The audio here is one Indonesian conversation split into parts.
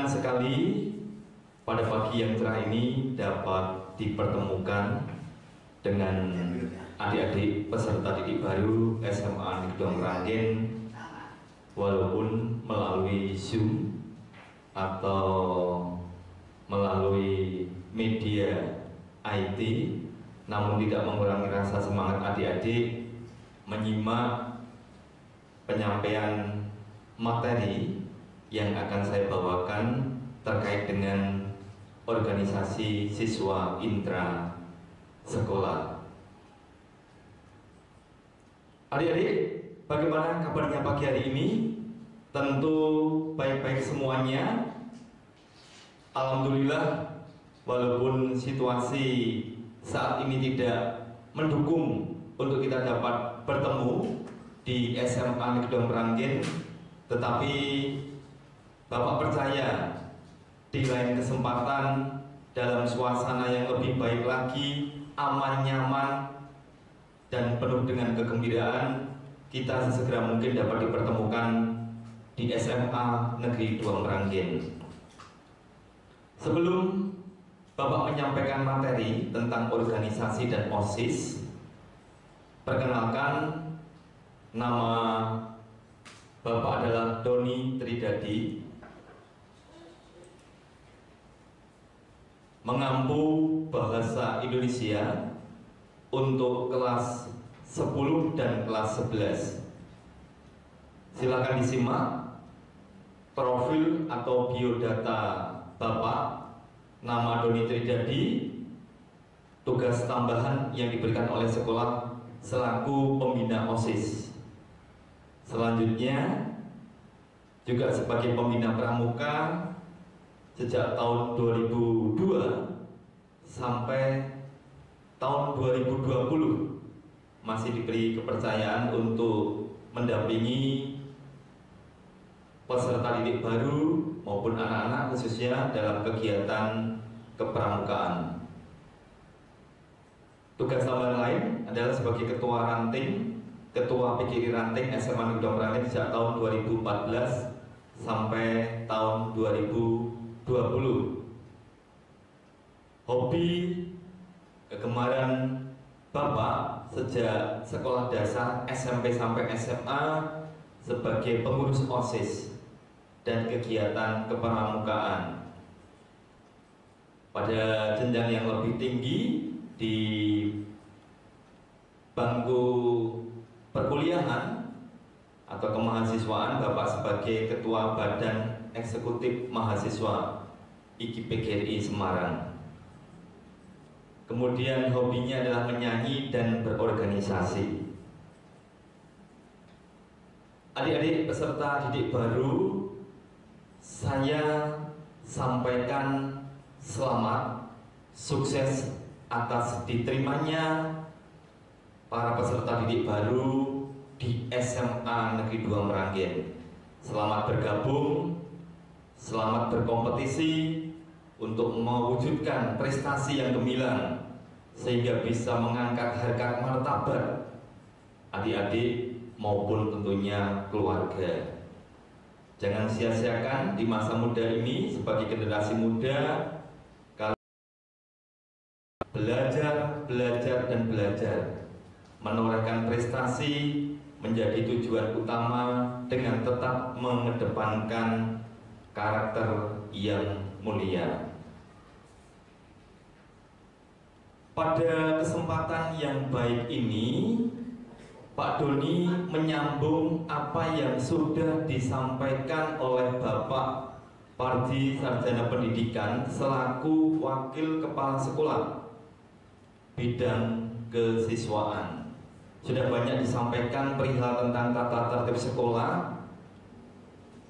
Senang sekali pada pagi yang cerah ini dapat dipertemukan dengan adik-adik peserta didik baru SMA Negeri 2 Meranggen, walaupun melalui Zoom atau melalui media IT, namun tidak mengurangi rasa semangat adik-adik menyimak penyampaian materi yang akan saya bawakan terkait dengan organisasi siswa intra sekolah. Adik-adik, bagaimana kabarnya pagi hari ini? Tentu baik-baik semuanya. Alhamdulillah, walaupun situasi saat ini tidak mendukung untuk kita dapat bertemu di SMA Negeri 2 Meranggen, tetapi Bapak percaya di lain kesempatan dalam suasana yang lebih baik lagi, aman, nyaman, dan penuh dengan kegembiraan, kita sesegera mungkin dapat dipertemukan di SMA Negeri 2 Meranggen. Sebelum Bapak menyampaikan materi tentang organisasi dan OSIS, perkenalkan, nama Bapak adalah Doni Tridadi, mengampu bahasa Indonesia untuk kelas 10 dan kelas 11. Silakan disimak profil atau biodata Bapak. Nama Doni Tridadi, tugas tambahan yang diberikan oleh sekolah selaku pembina OSIS. Selanjutnya juga sebagai pembina pramuka sejak tahun 2002 sampai tahun 2020 masih diberi kepercayaan untuk mendampingi peserta didik baru maupun anak-anak khususnya dalam kegiatan kepramukaan. Tugas tambahan lain adalah sebagai ketua ranting, ketua PGRI ranting SMA Negeri 2 Meranggen sejak tahun 2014 sampai tahun 2020. Hobi kegemaran Bapak sejak sekolah dasar SMP sampai SMA sebagai pengurus OSIS dan kegiatan kepramukaan. Pada jenjang yang lebih tinggi di bangku perkuliahan atau kemahasiswaan, Bapak sebagai Ketua Badan Eksekutif Mahasiswa IKIP-PGRI Semarang. Kemudian hobinya adalah menyanyi dan berorganisasi. Adik-adik peserta didik baru, saya sampaikan selamat, sukses atas diterimanya para peserta didik baru di SMA Negeri 2 Meranggen. Selamat bergabung, selamat berkompetisi untuk mewujudkan prestasi yang gemilang sehingga bisa mengangkat harkat martabat adik-adik maupun tentunya keluarga. Jangan sia-siakan di masa muda ini sebagai generasi muda, belajar, dan belajar, menorehkan prestasi menjadi tujuan utama dengan tetap mengedepankan karakter yang mulia. Pada kesempatan yang baik ini, Pak Doni menyambung apa yang sudah disampaikan oleh Bapak Pardi Sarjana Pendidikan selaku Wakil Kepala Sekolah bidang kesiswaan. Sudah banyak disampaikan perihal tentang tata tertib sekolah,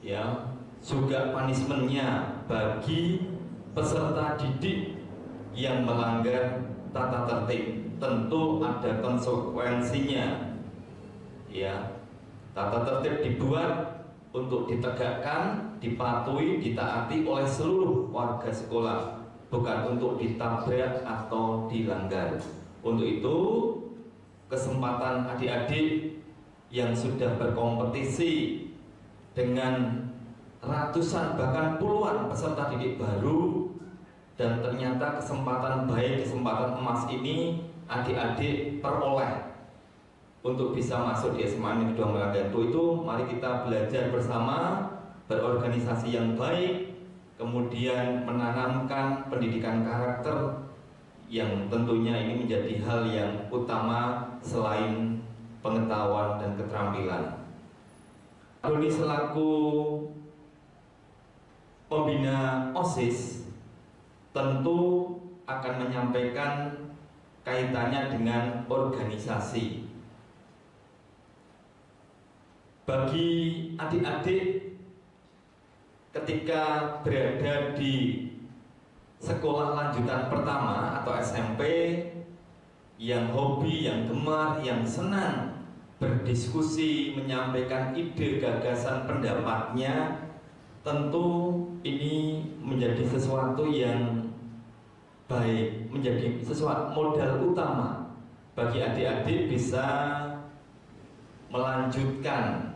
ya, juga punishmentnya bagi peserta didik yang melanggar tata tertib. Tentu ada konsekuensinya, ya. Tata tertib dibuat untuk ditegakkan, dipatuhi, ditaati oleh seluruh warga sekolah, bukan untuk ditabrak atau dilanggar. Untuk itu, kesempatan adik-adik yang sudah berkompetisi dengan ratusan bahkan puluhan peserta didik baru, dan ternyata kesempatan baik, kesempatan emas ini adik-adik peroleh untuk bisa masuk di SMA Negeri 2 Meranggento. Itu mari kita belajar bersama, berorganisasi yang baik, kemudian menanamkan pendidikan karakter yang tentunya ini menjadi hal yang utama selain pengetahuan dan keterampilan. Doni selaku pembina OSIS tentu akan menyampaikan kaitannya dengan organisasi. Bagi adik-adik ketika berada di sekolah lanjutan pertama atau SMP, yang hobi, yang gemar, yang senang berdiskusi, menyampaikan ide, gagasan, pendapatnya, tentu ini menjadi sesuatu yang baik, menjadi sesuatu modal utama bagi adik-adik bisa melanjutkan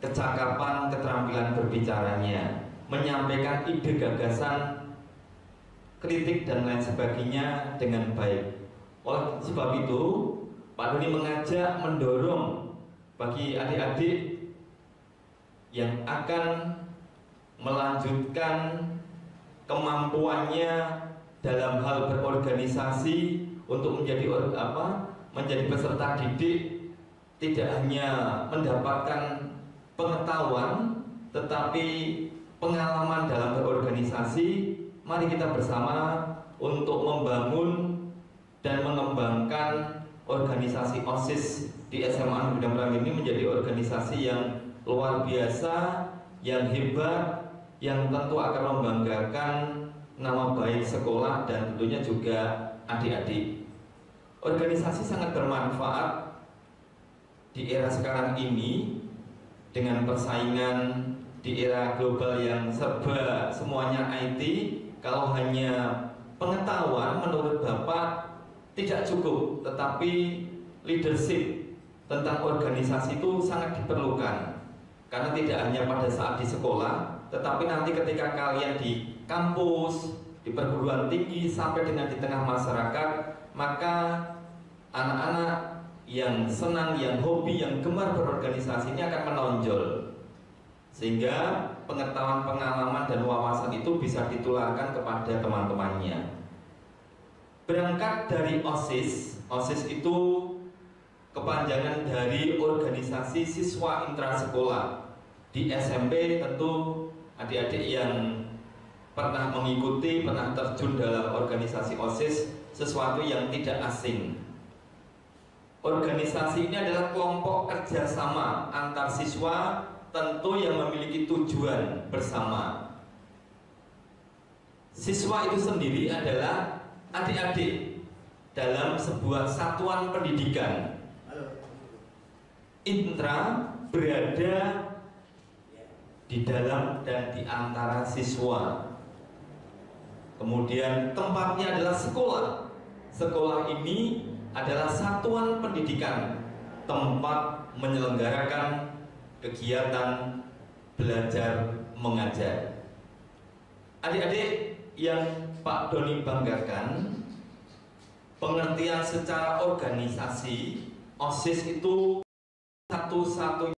kecakapan, keterampilan berbicaranya, menyampaikan ide, gagasan, kritik dan lain sebagainya dengan baik. Oleh sebab itu, Pak Doni mengajak, mendorong bagi adik-adik yang akan melanjutkan kemampuannya dalam hal berorganisasi untuk menjadi peserta didik, tidak hanya mendapatkan pengetahuan tetapi pengalaman dalam berorganisasi. Mari kita bersama untuk membangun dan mengembangkan organisasi OSIS di SMA Negeri 2 Meranggento ini menjadi organisasi yang luar biasa, yang hebat, yang tentu akan membanggakan nama baik sekolah dan tentunya juga adik-adik. Organisasi sangat bermanfaat di era sekarang ini dengan persaingan di era global yang serba semuanya IT. Kalau hanya pengetahuan menurut Bapak tidak cukup, tetapi leadership tentang organisasi itu sangat diperlukan. Karena tidak hanya pada saat di sekolah, tetapi nanti ketika kalian di kampus, di perguruan tinggi, sampai dengan di tengah masyarakat, maka anak-anak yang senang, yang hobi, yang gemar berorganisasi ini akan menonjol. Sehingga pengetahuan, pengalaman, dan wawasan itu bisa ditularkan kepada teman-temannya. Berangkat dari OSIS, OSIS itu kepanjangan dari organisasi siswa intrasekolah. Di SMP tentu adik-adik yang pernah mengikuti, pernah terjun dalam organisasi OSIS, sesuatu yang tidak asing. Organisasi ini adalah kelompok kerjasama antar siswa, tentu yang memiliki tujuan bersama. Siswa itu sendiri adalah adik-adik dalam sebuah satuan pendidikan. Intra berada di dalam dan di antara siswa. Kemudian tempatnya adalah sekolah. Sekolah ini adalah satuan pendidikan, tempat menyelenggarakan kegiatan belajar mengajar. Adik-adik yang Pak Doni banggakan, pengertian secara organisasi OSIS itu satu-satunya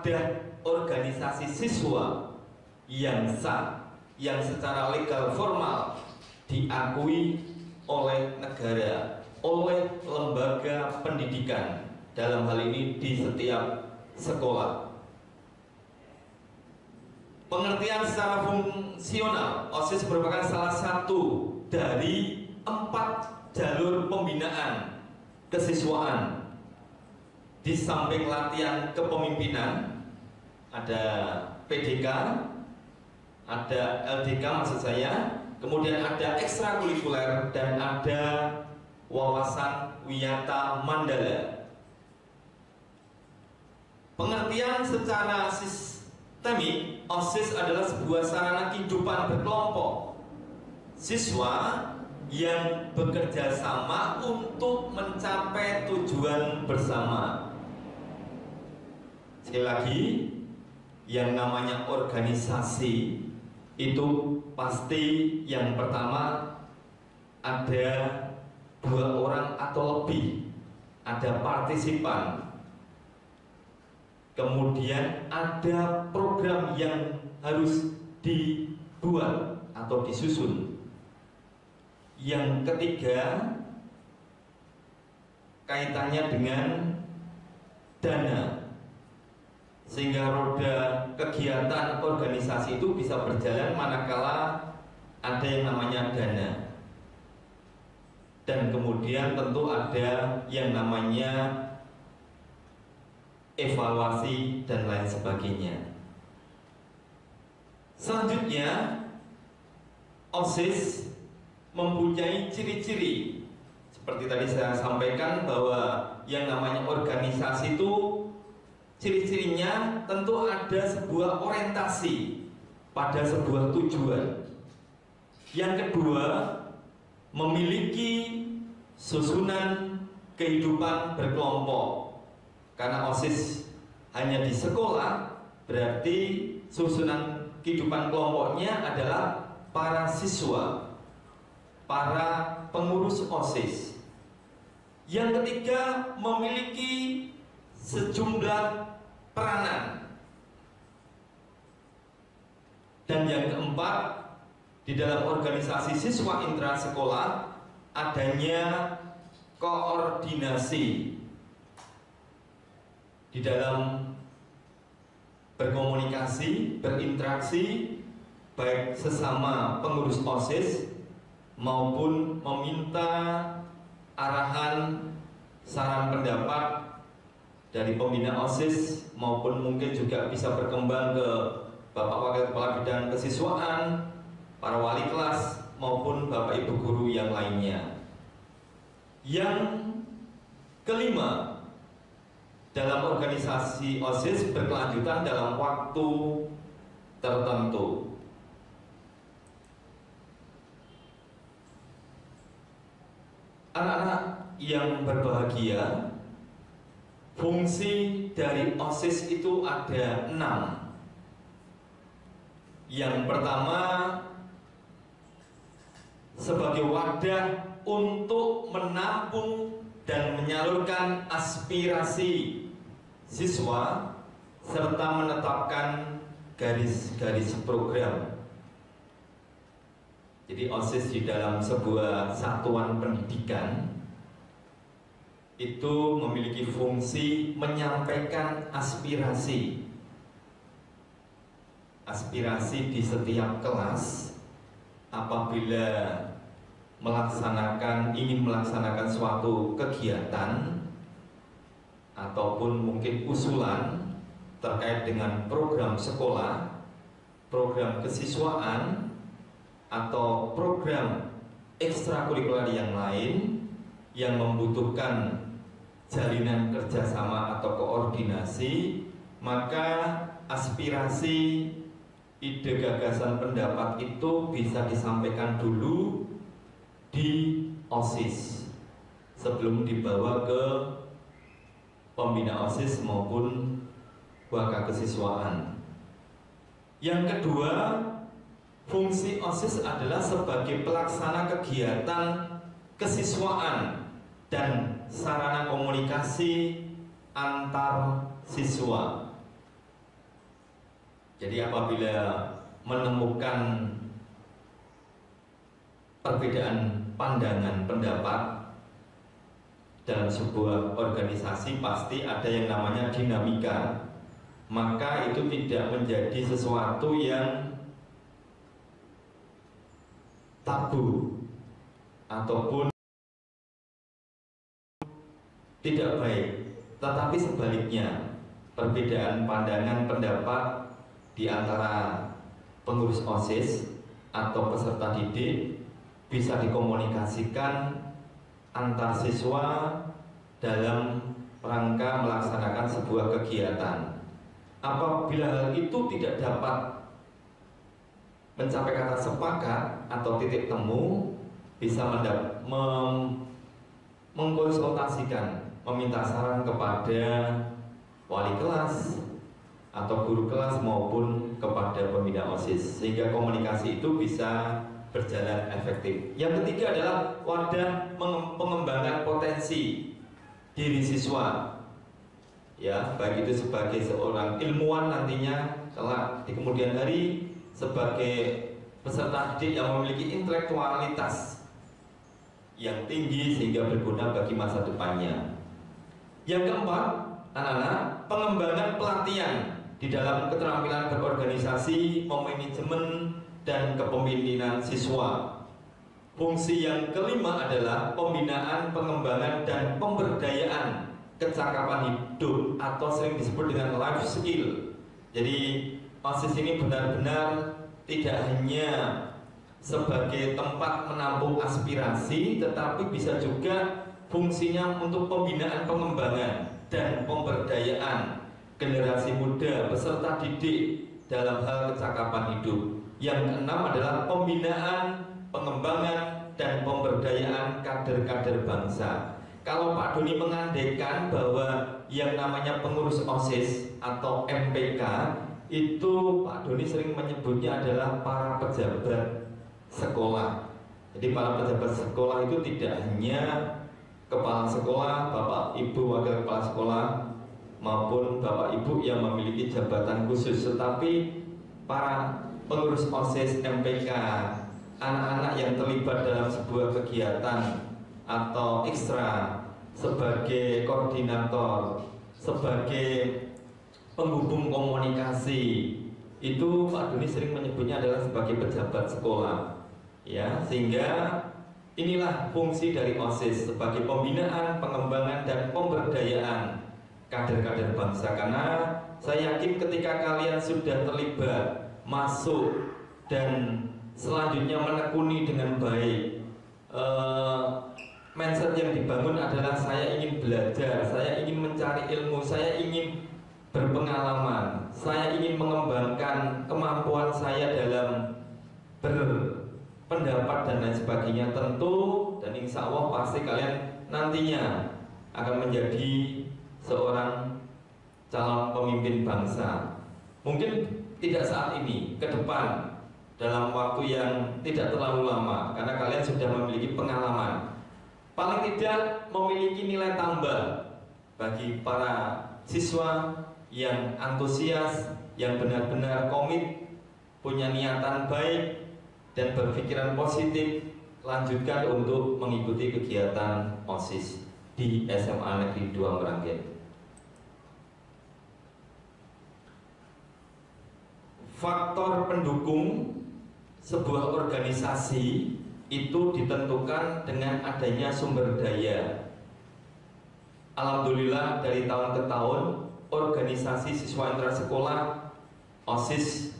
ada organisasi siswa yang sah, yang secara legal formal diakui oleh negara, oleh lembaga pendidikan, dalam hal ini di setiap sekolah. Pengertian secara fungsional, OSIS merupakan salah satu dari 4 jalur pembinaan kesiswaan. Di samping latihan kepemimpinan, ada PDK, ada LDK maksud saya, kemudian ada ekstrakurikuler, dan ada wawasan wiyata mandala. Pengertian secara sistemik, OSIS adalah sebuah sarana kehidupan berkelompok siswa yang bekerja sama untuk mencapai tujuan bersama. Sekali lagi, yang namanya organisasi itu pasti yang pertama ada 2 orang atau lebih, ada partisipan, kemudian ada program yang harus dibuat atau disusun. Yang ketiga, kaitannya dengan dana, sehingga roda kegiatan organisasi itu bisa berjalan manakala ada yang namanya dana. Dan kemudian tentu ada yang namanya evaluasi dan lain sebagainya. Selanjutnya, OSIS mempunyai ciri-ciri. Seperti tadi saya sampaikan bahwa yang namanya organisasi itu ciri-cirinya tentu ada sebuah orientasi pada sebuah tujuan. Yang kedua, memiliki susunan kehidupan berkelompok. Karena OSIS hanya di sekolah, berarti susunan kehidupan kelompoknya adalah para siswa, para pengurus OSIS. Yang ketiga, memiliki sejumlah peranan. Dan yang keempat, di dalam organisasi siswa intrasekolah adanya koordinasi di dalam berkomunikasi, berinteraksi, baik sesama pengurus OSIS maupun meminta arahan, saran pendapat dari pembina OSIS, maupun mungkin juga bisa berkembang ke Bapak Wakil Kepala Bidang Kesiswaan, para wali kelas, maupun Bapak Ibu guru yang lainnya. Yang kelima, dalam organisasi OSIS berkelanjutan dalam waktu tertentu. Anak-anak yang berbahagia, fungsi dari OSIS itu ada 6. Yang pertama, sebagai wadah untuk menampung dan menyalurkan aspirasi siswa serta menetapkan garis-garis program. Jadi OSIS di dalam sebuah satuan pendidikan itu memiliki fungsi menyampaikan aspirasi di setiap kelas apabila ingin melaksanakan suatu kegiatan ataupun mungkin usulan terkait dengan program sekolah, program kesiswaan, atau program ekstrakurikuler yang lain yang membutuhkan jalinan kerjasama atau koordinasi, maka aspirasi, ide, gagasan, pendapat itu bisa disampaikan dulu di OSIS sebelum dibawa ke pembina OSIS maupun waka kesiswaan. Yang kedua, fungsi OSIS adalah sebagai pelaksana kegiatan kesiswaan dan sarana komunikasi antar siswa. Jadi apabila menemukan perbedaan pandangan pendapat dalam sebuah organisasi, pasti ada yang namanya dinamika. Maka itu tidak menjadi sesuatu yang tabu ataupun tidak baik, tetapi sebaliknya, perbedaan pandangan pendapat di antara pengurus OSIS atau peserta didik bisa dikomunikasikan antar siswa dalam rangka melaksanakan sebuah kegiatan. Apabila hal itu tidak dapat mencapai kata sepakat atau titik temu, bisa mengkonsultasikan, meminta saran kepada wali kelas atau guru kelas maupun kepada pembina OSIS, sehingga komunikasi itu bisa berjalan efektif. Yang ketiga adalah wadah pengembangan potensi diri siswa, ya, baik itu sebagai seorang ilmuwan nantinya kelak di kemudian hari, sebagai peserta didik yang memiliki intelektualitas yang tinggi sehingga berguna bagi masa depannya. Yang keempat, anak-anak, pengembangan pelatihan di dalam keterampilan berorganisasi, memanajemen, dan kepemimpinan siswa. Fungsi yang kelima adalah pembinaan, pengembangan, dan pemberdayaan kecakapan hidup atau sering disebut dengan life skill. Jadi OSIS ini benar-benar tidak hanya sebagai tempat menampung aspirasi, tetapi bisa juga fungsinya untuk pembinaan, pengembangan, dan pemberdayaan generasi muda peserta didik dalam hal kecakapan hidup. Yang keenam adalah pembinaan, pengembangan, dan pemberdayaan kader-kader bangsa. Kalau Pak Doni mengandaikan bahwa yang namanya pengurus OSIS atau MPK itu Pak Doni sering menyebutnya adalah para pejabat sekolah. Jadi para pejabat sekolah itu tidak hanya kepala sekolah, bapak ibu wakil kepala sekolah maupun bapak ibu yang memiliki jabatan khusus, tetapi para pengurus OSIS, MPK, anak-anak yang terlibat dalam sebuah kegiatan atau ekstra sebagai koordinator, sebagai penghubung komunikasi, itu Pak Doni sering menyebutnya adalah sebagai pejabat sekolah, ya, sehingga inilah fungsi dari OSIS sebagai pembinaan, pengembangan, dan pemberdayaan kader-kader bangsa. Karena saya yakin ketika kalian sudah terlibat, masuk, dan selanjutnya menekuni dengan baik, mindset yang dibangun adalah saya ingin belajar, saya ingin mencari ilmu, saya ingin berpengalaman, saya ingin mengembangkan kemampuan saya dalam berpendapat dan lain sebagainya. Tentu dan insya Allah pasti kalian nantinya akan menjadi seorang calon pemimpin bangsa. Mungkin tidak saat ini, ke depan, dalam waktu yang tidak terlalu lama, karena kalian sudah memiliki pengalaman, paling tidak memiliki nilai tambah bagi para siswa yang antusias, yang benar-benar komit, punya niatan baik, dan berpikiran positif. Lanjutkan untuk mengikuti kegiatan OSIS di SMA Negeri 2 Meranggen. Faktor pendukung sebuah organisasi itu ditentukan dengan adanya sumber daya. Alhamdulillah dari tahun ke tahun organisasi siswa intrasekolah OSIS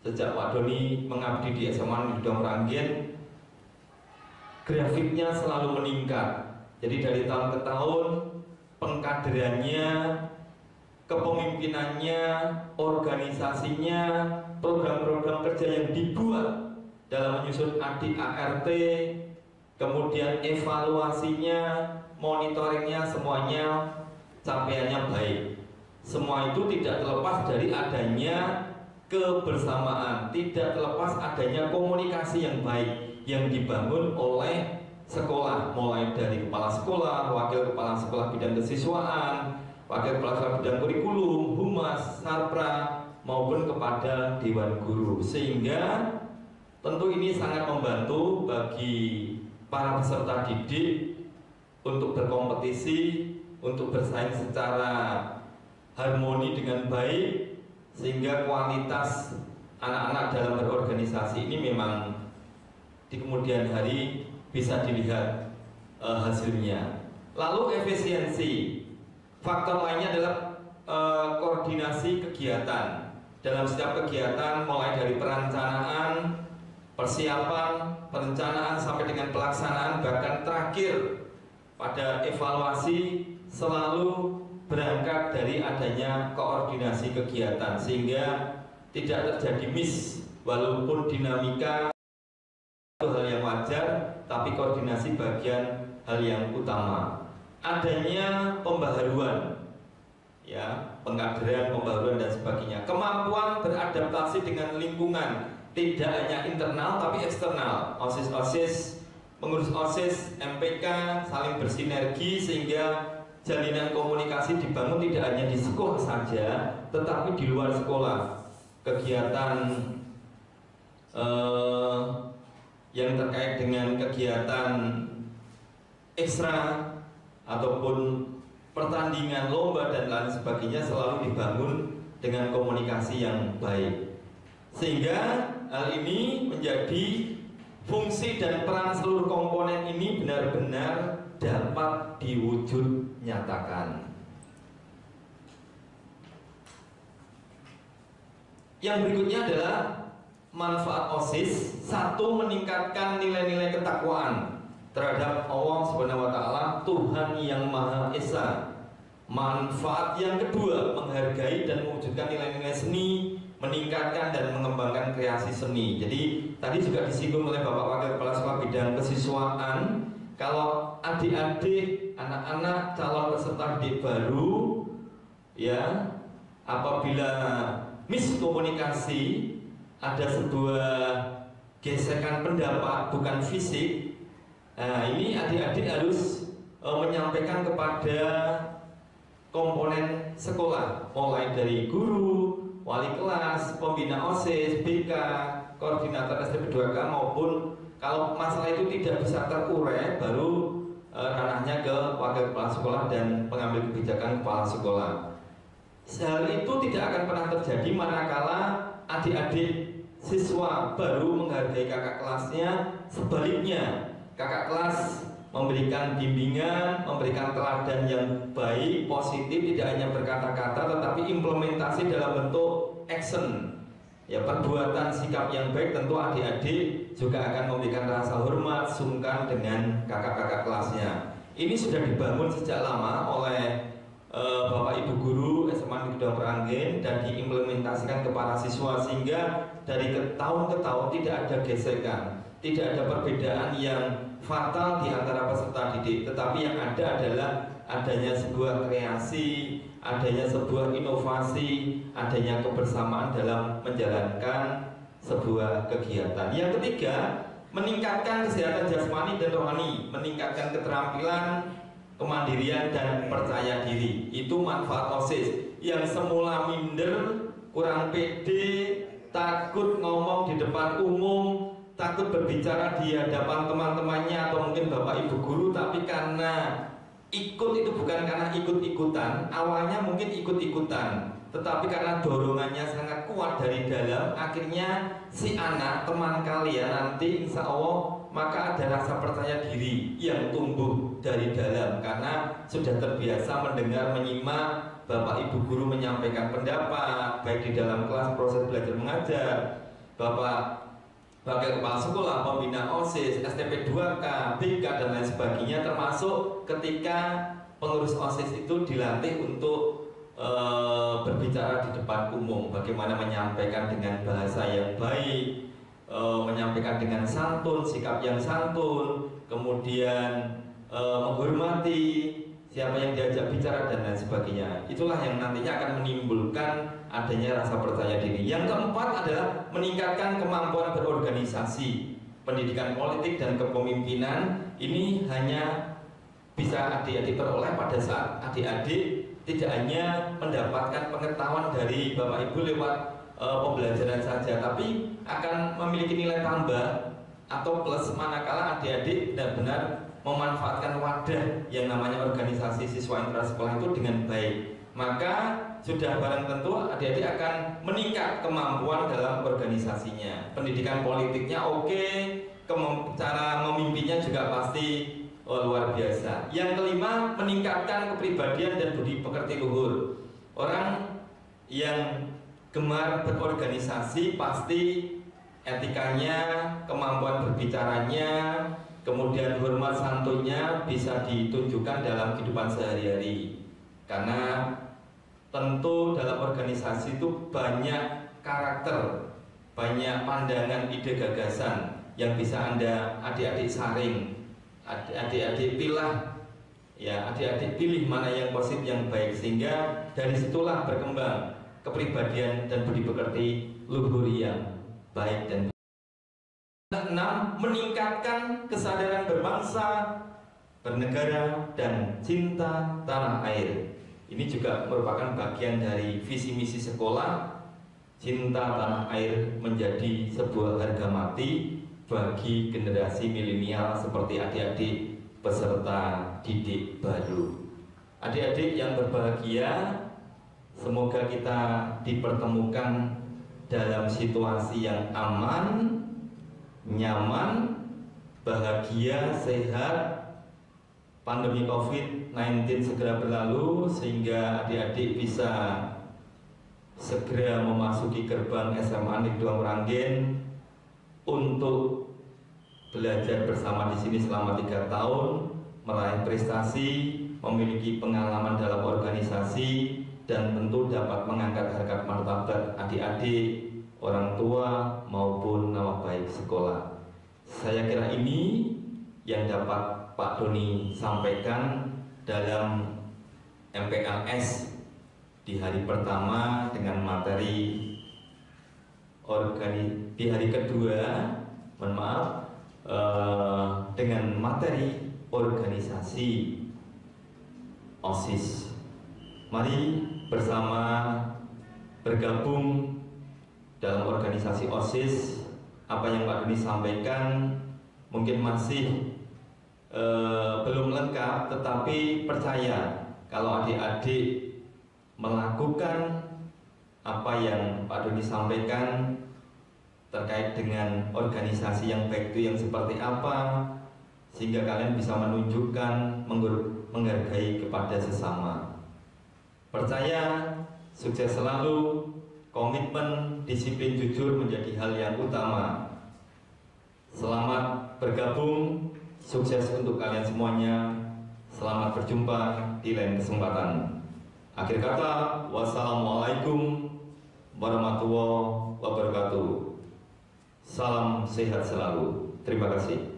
sejak Pak Doni mengabdi di SMA Negeri 2 Meranggen, grafiknya selalu meningkat. Jadi dari tahun ke tahun pengkaderannya, kepemimpinannya, organisasinya, program-program kerja yang dibuat dalam menyusun adik ART, kemudian evaluasinya, monitoringnya, semuanya capaiannya baik. Semua itu tidak terlepas dari adanya kebersamaan, tidak terlepas adanya komunikasi yang baik yang dibangun oleh sekolah, mulai dari kepala sekolah, wakil kepala sekolah bidang kesiswaan, wakil kepala sekolah bidang kurikulum, humas, sarpra, maupun kepada dewan guru. Sehingga tentu ini sangat membantu bagi para peserta didik untuk berkompetisi, untuk bersaing secara harmoni dengan baik, sehingga kualitas anak-anak dalam berorganisasi ini memang di kemudian hari bisa dilihat hasilnya. Lalu efisiensi, faktor lainnya adalah koordinasi kegiatan. Dalam setiap kegiatan mulai dari perencanaan, persiapan, perencanaan sampai dengan pelaksanaan, bahkan terakhir pada evaluasi selalu berangkat dari adanya koordinasi kegiatan, sehingga tidak terjadi miss. Walaupun dinamika itu hal yang wajar, tapi koordinasi bagian hal yang utama. Adanya pembaharuan, ya, pengkaderan, pembaruan dan sebagainya. Kemampuan beradaptasi dengan lingkungan, tidak hanya internal tapi eksternal. OSIS, pengurus OSIS, MPK saling bersinergi sehingga jalinan komunikasi dibangun tidak hanya di sekolah saja, tetapi di luar sekolah. Kegiatan yang terkait dengan kegiatan ekstra ataupun pertandingan, lomba dan lain sebagainya selalu dibangun dengan komunikasi yang baik. Sehingga hal ini menjadi fungsi dan peran seluruh komponen ini benar-benar dapat diwujud nyatakan. Yang berikutnya adalah manfaat OSIS. Satu, meningkatkan nilai-nilai ketakwaan terhadap Allah Subhanahu wa taala, Tuhan yang Maha Esa. Manfaat yang kedua, menghargai dan mewujudkan nilai-nilai seni, meningkatkan dan mengembangkan kreasi seni. Jadi tadi juga disinggung oleh Bapak Wakil Kepala Sekolah Bidang Kesiswaan, kalau adik-adik, anak-anak calon peserta didik baru, ya, apabila miskomunikasi, ada sebuah gesekan pendapat bukan fisik, nah ini adik-adik harus menyampaikan kepada komponen sekolah, mulai dari guru, wali kelas, pembina OSIS, BK, koordinator SMP 2K, maupun kalau masalah itu tidak bisa terurai, baru ranahnya ke wakil kepala sekolah dan pengambil kebijakan kepala sekolah. Hal itu tidak akan pernah terjadi manakala adik-adik siswa baru menghargai kakak kelasnya. Sebaliknya, kakak kelas memberikan bimbingan, memberikan teladan yang baik, positif, tidak hanya berkata-kata tetapi implementasi dalam bentuk action. Ya, perbuatan sikap yang baik, tentu adik-adik juga akan memberikan rasa hormat, sungkan dengan kakak-kakak kelasnya. Ini sudah dibangun sejak lama oleh Bapak Ibu Guru SMA Negeri 2 Meranggen dan diimplementasikan ke para siswa, sehingga dari tahun ke tahun tidak ada gesekan, tidak ada perbedaan yang fatal di antara peserta didik, tetapi yang ada adalah adanya sebuah kreasi, adanya sebuah inovasi, adanya kebersamaan dalam menjalankan sebuah kegiatan. Yang ketiga, meningkatkan kesehatan jasmani dan rohani, meningkatkan keterampilan, kemandirian dan percaya diri. Itu manfaat OSIS. Yang semula minder, kurang pede, takut ngomong di depan umum, takut berbicara di hadapan teman-temannya atau mungkin bapak ibu guru, tapi karena ikut itu bukan karena ikut-ikutan, awalnya mungkin ikut-ikutan, tetapi karena dorongannya sangat kuat dari dalam, akhirnya si anak teman kalian nanti insya Allah maka ada rasa percaya diri yang tumbuh dari dalam karena sudah terbiasa mendengar, menyimak bapak ibu guru menyampaikan pendapat baik di dalam kelas proses belajar mengajar, bapak wakil kepala sekolah, pembina OSIS, STP 2K, BK dan lain sebagainya, termasuk ketika pengurus OSIS itu dilatih untuk berbicara di depan umum, bagaimana menyampaikan dengan bahasa yang baik, menyampaikan dengan santun, sikap yang santun, kemudian menghormati siapa yang diajak bicara dan lain sebagainya. Itulah yang nantinya akan menimbulkan adanya rasa percaya diri. Yang keempat adalah meningkatkan kemampuan berorganisasi. Pendidikan politik dan kepemimpinan ini hanya bisa adik-adik peroleh pada saat adik-adik tidak hanya mendapatkan pengetahuan dari Bapak Ibu lewat pembelajaran saja, tapi akan memiliki nilai tambah atau plus manakala adik-adik benar-benar memanfaatkan wadah yang namanya organisasi siswa intrasekolah itu dengan baik. Maka sudah barang tentu adik-adik akan meningkat kemampuan dalam organisasinya. Pendidikan politiknya oke, cara memimpinnya juga pasti luar biasa. Yang kelima, meningkatkan kepribadian dan budi pekerti luhur. Orang yang gemar berorganisasi pasti etikanya, kemampuan berbicaranya, kemudian hormat santunnya bisa ditunjukkan dalam kehidupan sehari-hari. Karena tentu dalam organisasi itu banyak karakter, banyak pandangan, ide, gagasan yang bisa Anda adik-adik saring, adik-adik pilah Ya, adik-adik pilih mana yang positif, yang baik, sehingga dari situlah berkembang kepribadian dan budi pekerti luhur yang baik dan 6. Meningkatkan kesadaran berbangsa, bernegara, dan cinta tanah air. Ini juga merupakan bagian dari visi misi sekolah. Cinta tanah air menjadi sebuah harga mati bagi generasi milenial seperti adik-adik peserta didik baru. Adik-adik yang berbahagia, semoga kita dipertemukan dalam situasi yang aman, nyaman, bahagia, sehat, pandemi COVID-19 segera berlalu, sehingga adik-adik bisa segera memasuki gerbang SMA Negeri 2 Meranggen untuk belajar bersama di sini selama 3 tahun, meraih prestasi, memiliki pengalaman dalam organisasi, dan tentu dapat mengangkat harkat martabat adik-adik, orang tua, maupun nama baik sekolah. Saya kira ini yang dapat Pak Doni sampaikan dalam MPLS di hari pertama dengan materi di hari kedua, mohon maaf, dengan materi organisasi OSIS. Mari bersama bergabung dalam organisasi OSIS. Apa yang Pak Doni sampaikan mungkin masih belum lengkap, tetapi percaya kalau adik-adik melakukan apa yang Pak Doni sampaikan terkait dengan organisasi yang baik itu yang seperti apa, sehingga kalian bisa menunjukkan menghargai kepada sesama. Percaya, sukses selalu, komitmen, disiplin, jujur menjadi hal yang utama. Selamat bergabung, sukses untuk kalian semuanya. Selamat berjumpa di lain kesempatan. Akhir kata, wassalamualaikum warahmatullahi wabarakatuh. Salam sehat selalu. Terima kasih.